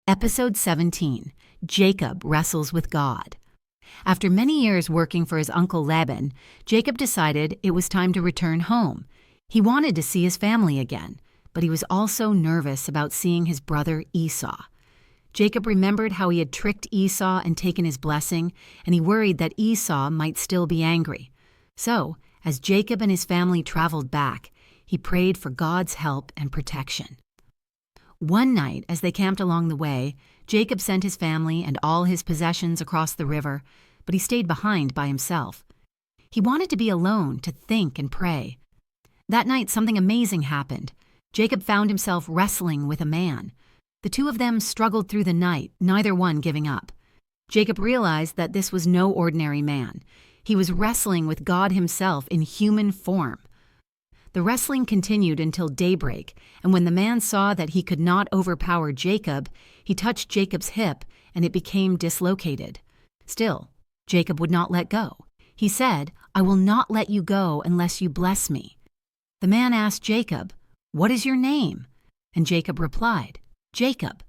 Episode 17, Jacob Wrestles with God. After many years working for his uncle Laban, Jacob decided it was time to return home. He wanted to see his family again, but he was also nervous about seeing his brother Esau. Jacob remembered how he had tricked Esau and taken his blessing, and he worried that Esau might still be angry. So, as Jacob and his family traveled back, he prayed for God's help and protection. One night, as they camped along the way, Jacob sent his family and all his possessions across the river, but he stayed behind by himself. He wanted to be alone to think and pray. That night, something amazing happened. Jacob found himself wrestling with a man. The two of them struggled through the night, neither one giving up. Jacob realized that this was no ordinary man. He was wrestling with God himself in human form. The wrestling continued until daybreak, and when the man saw that he could not overpower Jacob, he touched Jacob's hip, and it became dislocated. Still, Jacob would not let go. He said, "I will not let you go unless you bless me." The man asked Jacob, "What is your name?" And Jacob replied, "Jacob."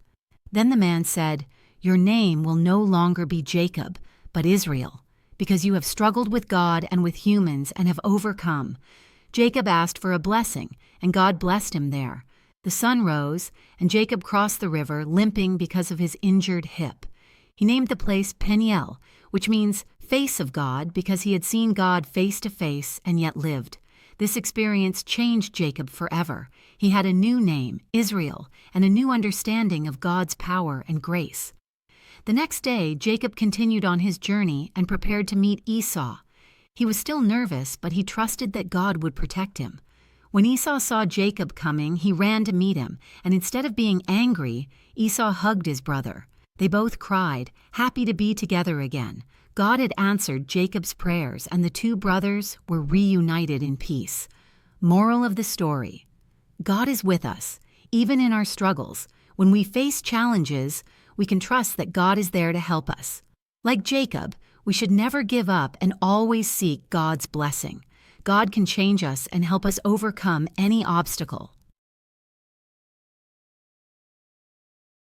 Then the man said, "Your name will no longer be Jacob, but Israel, because you have struggled with God and with humans and have overcome." Jacob asked for a blessing, and God blessed him there. The sun rose, and Jacob crossed the river, limping because of his injured hip. He named the place Peniel, which means face of God, because he had seen God face to face and yet lived. This experience changed Jacob forever. He had a new name, Israel, and a new understanding of God's power and grace. The next day, Jacob continued on his journey and prepared to meet Esau. He was still nervous, but he trusted that God would protect him. When Esau saw Jacob coming, he ran to meet him, and instead of being angry, Esau hugged his brother. They both cried, happy to be together again. God had answered Jacob's prayers, and the two brothers were reunited in peace. Moral of the story: God is with us, even in our struggles. When we face challenges, we can trust that God is there to help us. Like Jacob, we should never give up and always seek God's blessing. God can change us and help us overcome any obstacle.